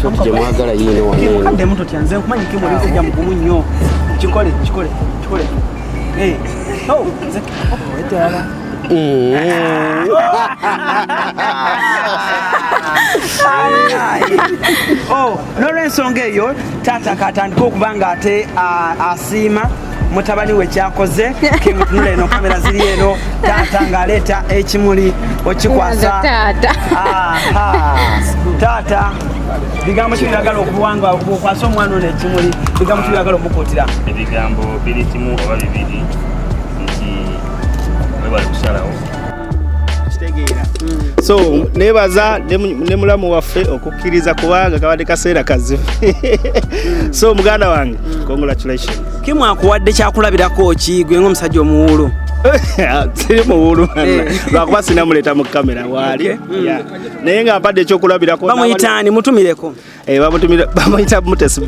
Shoti mwagala yino wanene. Kande mtu tianze kumanyi Keem alisija mgumu nnyo. Chikole. Eh. Oh, wetala. Oh, n'olw'ensonga eyo taata katandika okubanga ate asiima mutabani we kyakoze Keem tunula eno kamera ziri eno taata ng'aleeta ekimuli okikwasa taata bigambo kibiragala okuwanga okwasa omwana ono ekimuli bigambo kibiragala okukuutira ebigambo biri kimu oba bibiri nti webali kusalawo so nebaza ne mulamu waffe okukkiriza kubanga kabadde kaseera kazibu so muganda wange congratulations Keem akuwadde kyakulabirako ki gwe ng'omusajja omuwulu siri muwulu lwakuba sinamuleta mu kamera waali naye nga mpadde ekyokulabirako bamuyitaani mutumireko bamuyita Mutesi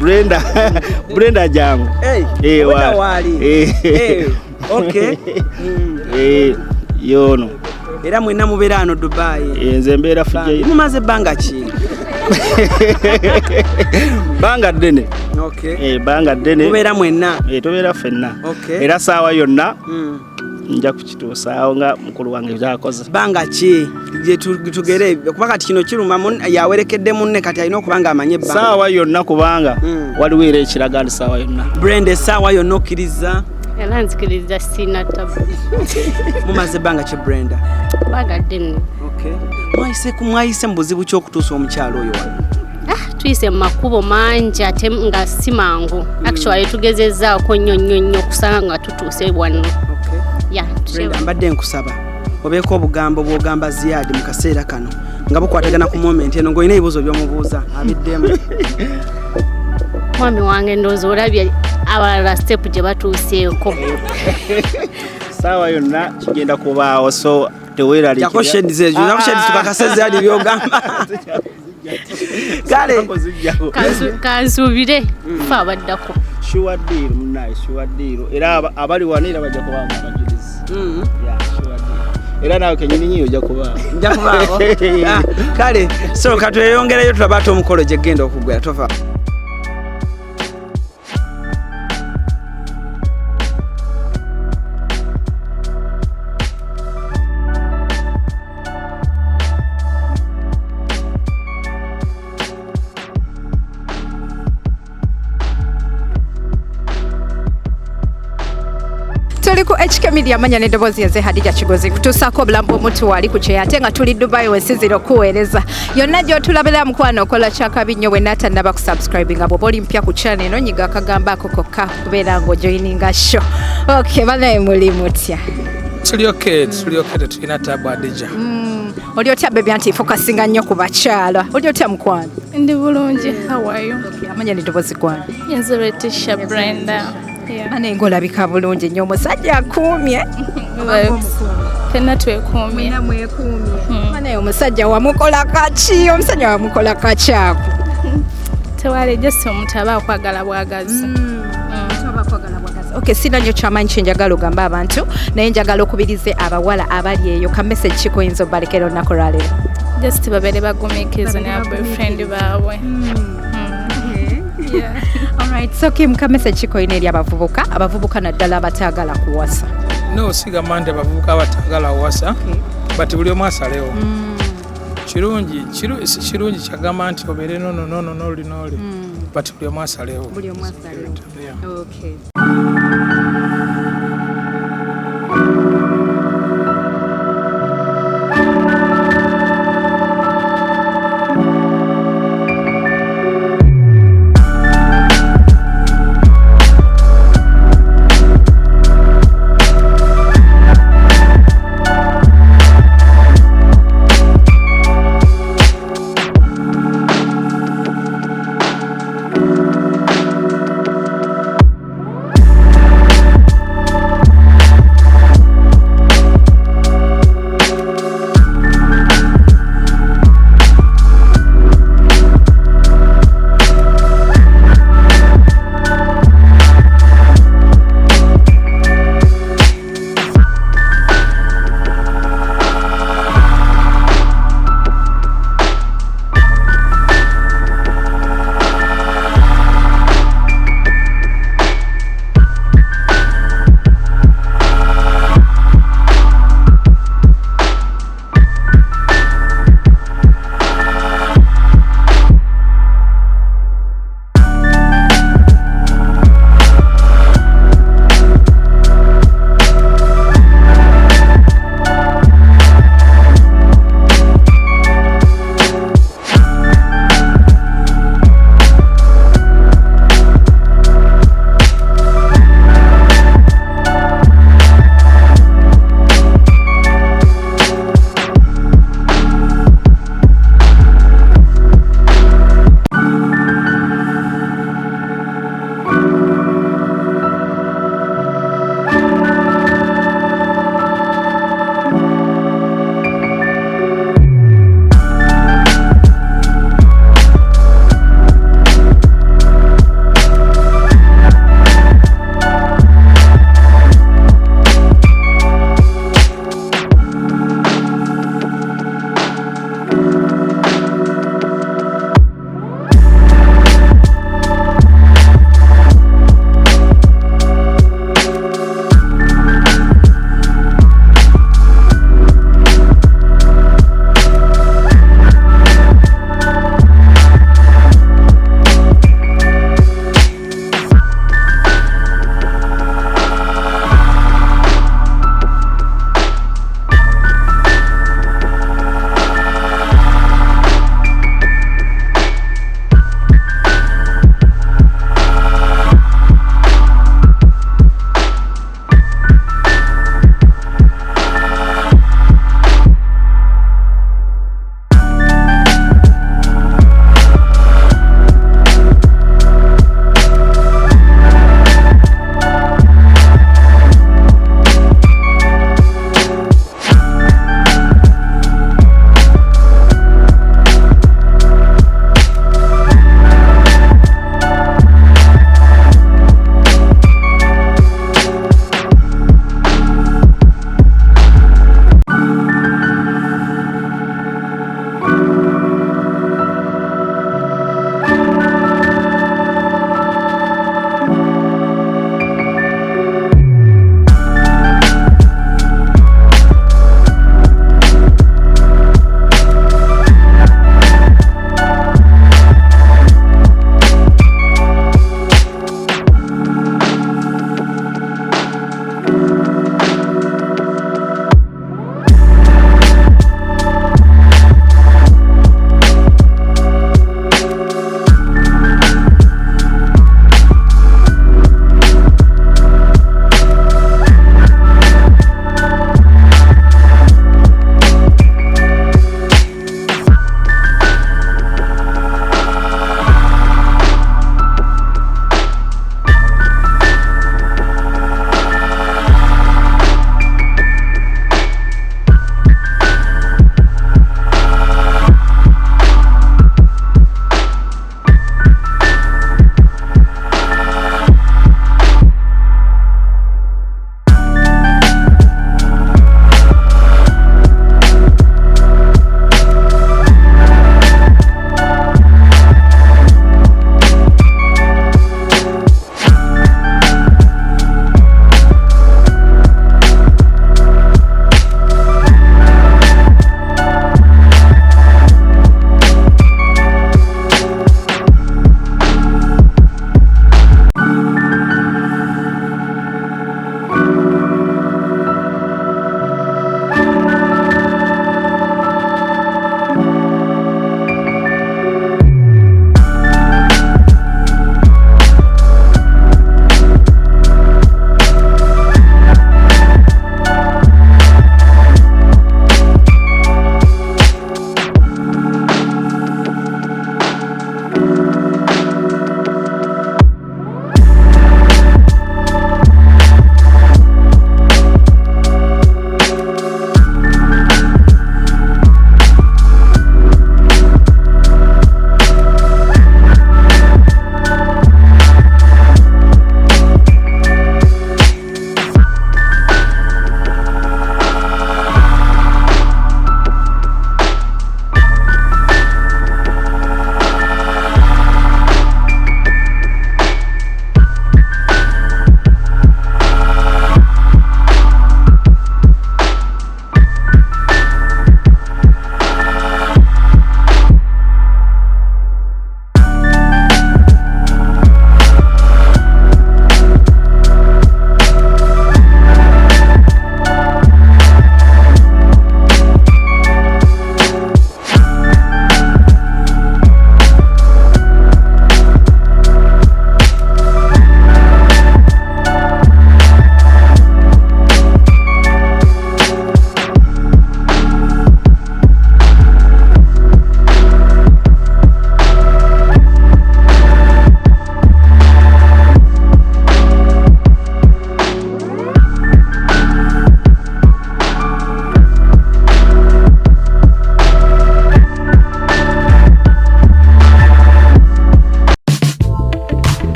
Brenda jangu waali yono era mwenna mubeera ano Dubai nze mbeera Fujai mumaze ebbanga ki banga ddene banga ddene mubeera mwenna tubeera ffenna era saawa yonna nja kukituusaawo nga mukulu wange byakoze banga ki tugere kuba kati kino kiruma yawerekedde munne kati alina okuba nga amanye ebbanga saawa yonna kubanga waliwo era ekiraga nti saawa yonna Brenda saawa yonna okkiriza era nzikiriza sina tabu mumaze ebbanga ki Brenda bagadde nno mwayise mu buzibu ky'okutuusa omukyalo oyo tuyise mu makubo mangi ate nga si mangu actually tugezezzaako nnyo okusanga nga tutuuse wano mbadde nkusaba obeeko obugambo bw'ogamba Ziad mu kaseera kano nga bukwatagana ku moment eno ng'olina ebibuuzo by'omubuuza abiddemu mwami wange ndowooza olabye abalala step gye batuuseeko saawa yonna kigenda kubaawo so teweeralikira tukakaseze byogamba kale kansuubire fe abaddako shuwaddiiro munaye shuwaddiiro era abali wanira bajja kubaamu abajulizi era naawe kenyini nyiyo ojja kubaawo kale so katweyongereyo tulaba ate omukolo gye genda okugwera tova tuli ku HK Media manya n'eddoboozi yaze Hadija Kigozi kutuusaako obulambu omutu wali ku kyeya ate nga tuli Dubai wensizira okuweereza yonna gy'otulabira mukwano okola kyakabi nnyo bwe naatannaba kusubscribinga bw'oba oli mpya ku channel eno nyiga akagamba ako kokka kubeera ng'ojoyininga show okay banaye muli mutya tuli okay tulina tabu Hadija oli otya bebya nti fokasinga nnyo ku bakyala oli otya mukwano ndi bulungi how are you amanya n'eddoboozi kwano nze Letitia Brenda ane ngolabika bulungi nnyo omusajja akuumye fenna twekuumye ane omusajja wamukola kaki omusajja wamukola kakyako tewali just omuntu aba akwagala bwagazi okay sina nnyo kyamaanyi kyenjagala ogamba abantu naye njagala okubirize abawala abali eyo ka message kikoyinza obalekera olunaku lwaleero just babeere bagumiikiriza ne boyfriend baabwe alright so Keem ka message kikoyina eri abavubuka naddala abataagala kuwasa no sigamba nti abavubuka abatagala kuwasa but buli omu asalewo kirungi kyagamba nti obeere noli but buli omu asalewo okay